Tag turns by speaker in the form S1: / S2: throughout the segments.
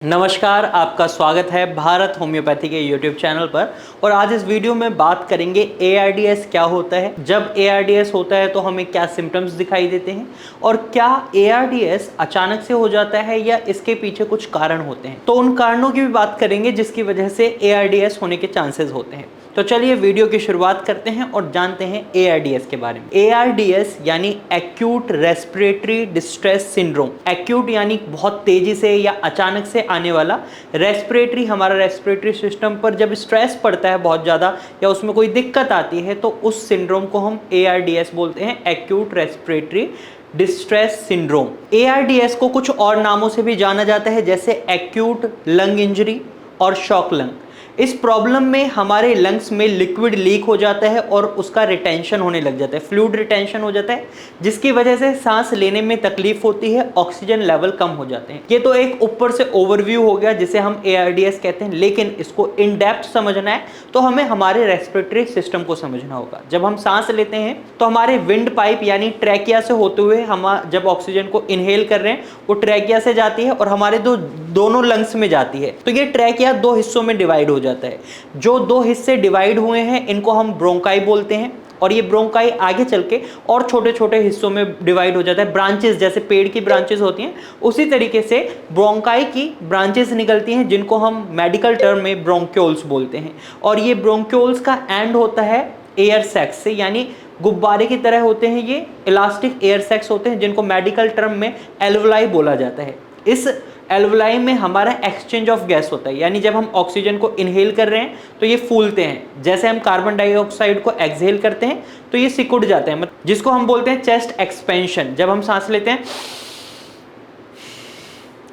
S1: नमस्कार, आपका स्वागत है भारत होम्योपैथी के YouTube चैनल पर। और आज इस वीडियो में बात करेंगे ARDS क्या होता है, जब ARDS होता है तो हमें क्या सिम्टम्स दिखाई देते हैं और क्या ARDS अचानक से हो जाता है या इसके पीछे कुछ कारण होते हैं। तो उन कारणों की भी बात करेंगे जिसकी वजह से ARDS होने के चांसेस होते हैं। तो चलिए वीडियो की शुरुआत करते हैं और जानते हैं ARDS के बारे में। ARDS यानी acute respiratory distress syndrome. Acute यानी बहुत तेजी से या अचानक से आने वाला, रेस्पिरेटरी हमारा रेस्पिरेटरी सिस्टम पर जब स्ट्रेस पड़ता है बहुत ज़्यादा या उसमें कोई दिक्कत आती है तो उस सिंड्रोम को हम ARDS बोलते हैं, acute respiratory distress syndrome. ARDS को कुछ और नामों से भी जाना जाता है, जैसे एक्यूट लंग इंजरी और शॉक लंग। इस प्रॉब्लम में हमारे लंग्स में लिक्विड लीक हो जाता है और उसका रिटेंशन होने लग जाता है, फ्लूइड रिटेंशन हो जाता है, जिसकी वजह से सांस लेने में तकलीफ होती है, ऑक्सीजन लेवल कम हो जाते हैं। ये तो एक ऊपर से ओवरव्यू हो गया जिसे हम ARDS कहते हैं, लेकिन इसको इन डेप्थ समझना है तो हमें हमारे रेस्पिरेटरी सिस्टम को समझना होगा। जब हम सांस लेते हैं तो हमारे विंड पाइप यानी ट्रैकिया से होते हुए हम जब ऑक्सीजन को इनहेल कर रहे हैं वो ट्रैकिया से जाती है और हमारे दोनों लंग्स में जाती है। तो ये ट्रैकिया दो हिस्सों में डिवाइड हो जाता है। जो दो हिस्से डिवाइड हुए हैं इनको हम ब्रोंकाई बोलते हैं और ये ब्रोंकाई आगे चल के और छोटे छोटे हिस्सों में डिवाइड हो जाता है। ब्रांचेस, जैसे पेड़ की ब्रांचेस होती हैं उसी तरीके से ब्रोंकाई की ब्रांचेस निकलती हैं जिनको हम मेडिकल टर्म में ब्रोंक्यूल्स बोलते हैं। और ये ब्रोंक्यूल्स का एंड होता है एयर सैक्स से, यानी गुब्बारे की तरह होते हैं, ये इलास्टिक एयर सैक्स होते हैं जिनको मेडिकल टर्म में एल्वुलाई बोला जाता है। इस एल्वुलाई में हमारा एक्सचेंज ऑफ गैस होता है, यानी जब हम ऑक्सीजन को इनहेल कर रहे हैं तो ये फूलते हैं, जैसे हम कार्बन डाइऑक्साइड को एक्सहेल करते हैं तो ये सिकुड़ जाते हैं, जिसको हम बोलते हैं चेस्ट एक्सपेंशन। जब हम सांस लेते हैं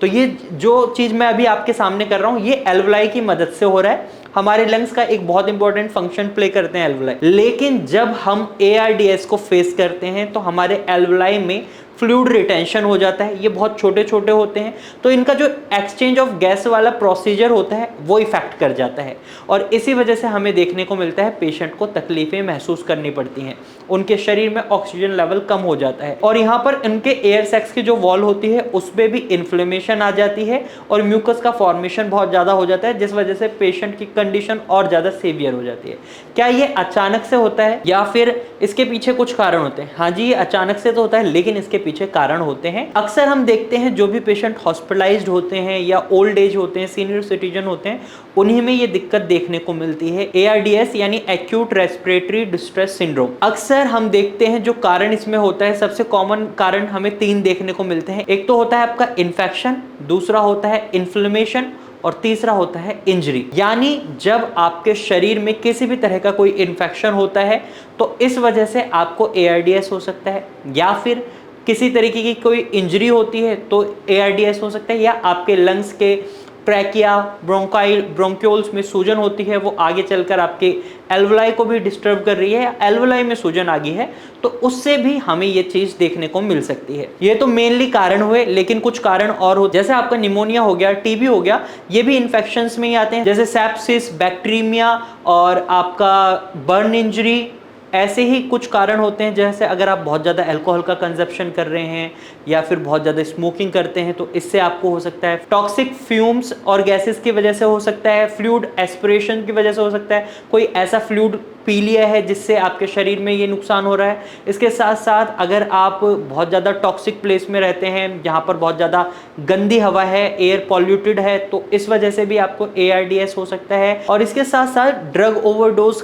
S1: तो ये जो चीज़ मैं अभी आपके सामने कर रहा हूँ ये एल्वुलाई की मदद से हो रहा है। हमारे लंग्स का एक बहुत इंपॉर्टेंट फंक्शन प्ले करते हैं एल्वुलाई। लेकिन जब हम ARDS को फेस करते हैं तो हमारे एल्वुलाई में फ्लूइड रिटेंशन हो जाता है, ये बहुत छोटे छोटे होते हैं, तो इनका जो एक्सचेंज ऑफ गैस वाला प्रोसीजर होता है वो इफेक्ट कर जाता है और इसी वजह से हमें देखने को मिलता है पेशेंट को तकलीफें महसूस करनी पड़ती हैं, उनके शरीर में ऑक्सीजन लेवल कम हो जाता है और यहाँ पर इनके एयर सैक्स की जो वॉल होती है उसमें भी इन्फ्लेमेशन आ जाती है और म्यूकस का फॉर्मेशन बहुत ज़्यादा हो जाता है, जिस वजह से पेशेंट की कंडीशन और ज़्यादा सीवियर हो जाती है। क्या ये अचानक से होता है या फिर इसके पीछे कुछ कारण होते हैं? हाँ जी, ये अचानक से तो होता है लेकिन इसके पीछे कारण होते हैं। अक्सर हम देखते हैं जो भी पेशेंट हॉस्पिटलाइज्ड होते हैं या ओल्ड एज होते हैं, सीनियर सिटीजन होते हैं, उन्हीं में ये दिक्कत देखने को मिलती है, ARDS यानी एक्यूट रेस्पिरेटरी डिस्ट्रेस सिंड्रोम। अक्सर हम देखते हैं जो कारण इसमें होता है, सबसे कॉमन कारण हमें 3 देखने को मिलते हैं। एक तो होता है आपका इन्फेक्शन, दूसरा होता है इन्फ्लेमेशन और तीसरा होता है इंजरी। यानी जब आपके शरीर में किसी भी तरह का कोई इन्फेक्शन होता है तो इस वजह से आपको ARDS हो सकता है, या फिर किसी तरीके की कोई इंजरी होती है तो ARDS हो सकता है, या आपके लंग्स के ट्रैकिया ब्रोंक्यूल्स में सूजन होती है, वो आगे चलकर आपके एल्वुलाई को भी डिस्टर्ब कर रही है या एल्वुलाई में सूजन आ गई है तो उससे भी हमें ये चीज़ देखने को मिल सकती है। ये तो मेनली कारण हुए, लेकिन कुछ कारण और हो, जैसे आपका निमोनिया हो गया, TB हो गया, ये भी इन्फेक्शंस में ही आते हैं, जैसे सेप्सिस, बैक्टीरिया और आपका बर्न इंजरी। ऐसे ही कुछ कारण होते हैं, जैसे अगर आप बहुत ज़्यादा अल्कोहल का कंजप्शन कर रहे हैं या फिर बहुत ज़्यादा स्मोकिंग करते हैं तो इससे आपको हो सकता है। टॉक्सिक फ्यूम्स और गैसेस की वजह से हो सकता है, फ्लूइड एस्पिरेशन की वजह से हो सकता है, कोई ऐसा फ्लूइड पी लिया है जिससे आपके शरीर में ये नुकसान हो रहा है। इसके साथ साथ अगर आप बहुत ज़्यादा टॉक्सिक प्लेस में रहते हैं जहाँ पर बहुत ज़्यादा गंदी हवा है, एयर पॉल्यूटेड है, तो इस वजह से भी आपको ARDS हो सकता है। और इसके साथ साथ ड्रग ओवरडोज,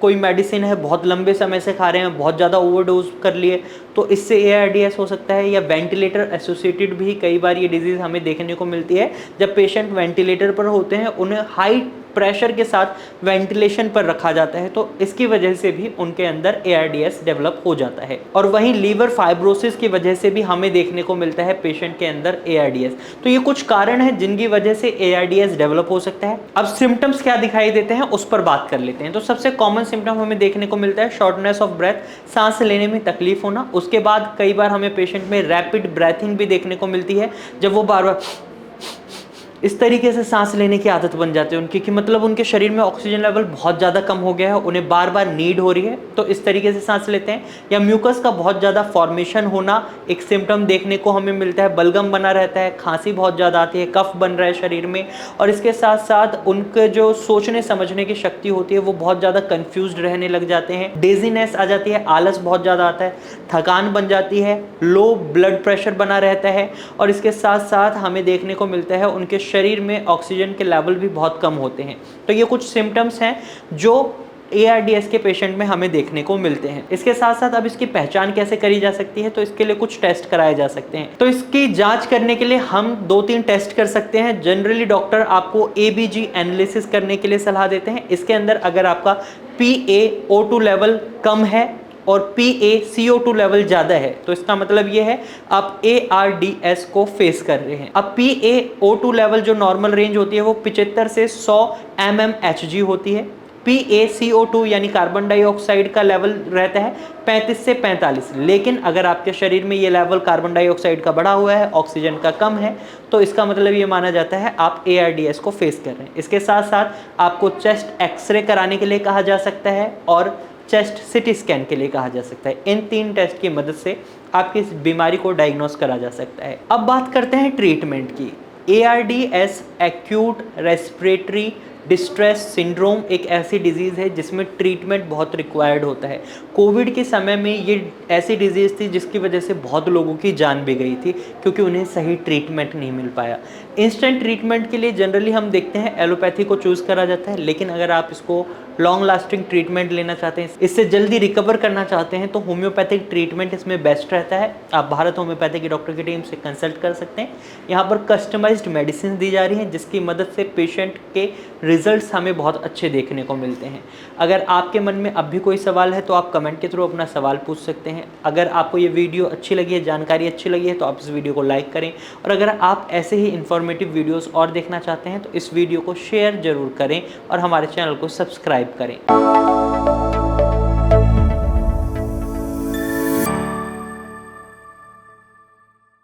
S1: कोई मेडिसिन है बहुत लंबे समय से खा रहे हैं, बहुत ज़्यादा ओवरडोज कर लिए तो इससे ARDS हो सकता है, या वेंटिलेटर एसोसिएटेड भी कई बार ये डिजीज़ हमें देखने को मिलती है। जब पेशेंट वेंटिलेटर पर होते हैं उन्हें हाई प्रेशर के साथ वेंटिलेशन पर रखा जाता है तो इसकी वजह से भी उनके अंदर ARDS डेवलप हो जाता है। और वहीं लीवर फाइब्रोसिस की वजह से भी हमें देखने को मिलता है पेशेंट के अंदर ARDS। तो ये कुछ कारण हैं जिनकी वजह से ARDS डेवलप हो सकता है। अब सिम्टम्स क्या दिखाई देते हैं उस पर बात कर लेते हैं। तो सबसे कॉमन सिम्टम हमें देखने को मिलता है शॉर्टनेस ऑफ ब्रेथ, सांस लेने में तकलीफ होना। उसके बाद कई बार हमें पेशेंट में रैपिड ब्रेथिंग भी देखने को मिलती है, जब वो बार बार इस तरीके से सांस लेने की आदत बन जाती है उनकी कि मतलब उनके शरीर में ऑक्सीजन लेवल बहुत ज़्यादा कम हो गया है, उन्हें बार बार नीड हो रही है, तो इस तरीके से सांस लेते हैं। या म्यूकस का बहुत ज़्यादा फॉर्मेशन होना एक सिम्टम देखने को हमें मिलता है, बलगम बना रहता है, खांसी बहुत ज़्यादा आती है, कफ बन रहा है शरीर में, और इसके साथ साथ उनके जो सोचने समझने की शक्ति होती है वो बहुत ज़्यादा कन्फ्यूज्ड रहने लग जाते हैं, डेजीनेस आ जाती है, आलस बहुत ज़्यादा आता है, थकान बन जाती है, लो ब्लड प्रेशर बना रहता है, और इसके साथ साथ हमें देखने को मिलता है उनके शरीर में ऑक्सीजन के लेवल भी बहुत कम होते हैं। तो ये कुछ सिम्टम्स हैं जो ARDS के पेशेंट में हमें देखने को मिलते हैं। इसके साथ साथ अब इसकी पहचान कैसे करी जा सकती है, तो इसके लिए कुछ टेस्ट कराए जा सकते हैं। तो इसकी जांच करने के लिए हम 2-3 टेस्ट कर सकते हैं। जनरली डॉक्टर आपको ABG एनालिसिस करने के लिए सलाह देते हैं। इसके अंदर अगर आपका PaO2 लेवल कम है और PaCO2 लेवल ज़्यादा है तो इसका मतलब ये है आप ARDS को फेस कर रहे हैं। अब PaO2 लेवल जो नॉर्मल रेंज होती है वो 75 से 100 mmHg होती है। PaCO2 यानी कार्बन डाइऑक्साइड का लेवल रहता है 35 से 45, लेकिन अगर आपके शरीर में ये लेवल कार्बन डाइऑक्साइड का बढ़ा हुआ है, ऑक्सीजन का कम है, तो इसका मतलब ये माना जाता है आप ARDS को फेस कर रहे हैं। इसके साथ साथ आपको चेस्ट एक्सरे कराने के लिए कहा जा सकता है और चेस्ट CT स्कैन के लिए कहा जा सकता है। इन 3 टेस्ट की मदद से आपकी इस बीमारी को डायग्नोस करा जा सकता है। अब बात करते हैं ट्रीटमेंट की। ARDS acute respiratory distress syndrome एक ऐसी डिजीज़ है जिसमें ट्रीटमेंट बहुत रिक्वायर्ड होता है। कोविड के समय में ये ऐसी डिजीज़ थी जिसकी वजह से बहुत लोगों की जान भी गई थी क्योंकि उन्हें सही ट्रीटमेंट नहीं मिल पाया। इंस्टेंट ट्रीटमेंट के लिए जनरली हम देखते हैं एलोपैथी को चूज़ करा जाता है, लेकिन अगर आप इसको लॉन्ग लास्टिंग ट्रीटमेंट लेना चाहते हैं, इससे जल्दी रिकवर करना चाहते हैं, तो होम्योपैथिक ट्रीटमेंट इसमें बेस्ट रहता है। आप भारत होम्योपैथी की डॉक्टर की टीम से कंसल्ट कर सकते हैं। यहाँ पर कस्टमाइज्ड मेडिसिन दी जा रही हैं जिसकी मदद से पेशेंट के रिजल्ट्स हमें बहुत अच्छे देखने को मिलते हैं। अगर आपके मन में अब भी कोई सवाल है तो आप कमेंट के थ्रू अपना सवाल पूछ सकते हैं। अगर आपको ये वीडियो अच्छी लगी है, जानकारी अच्छी लगी है, तो आप इस वीडियो को लाइक करें, और अगर आप ऐसे ही इन्फॉर्मेटिव वीडियोस और देखना चाहते हैं तो इस वीडियो को शेयर ज़रूर करें और हमारे चैनल को सब्सक्राइब करें।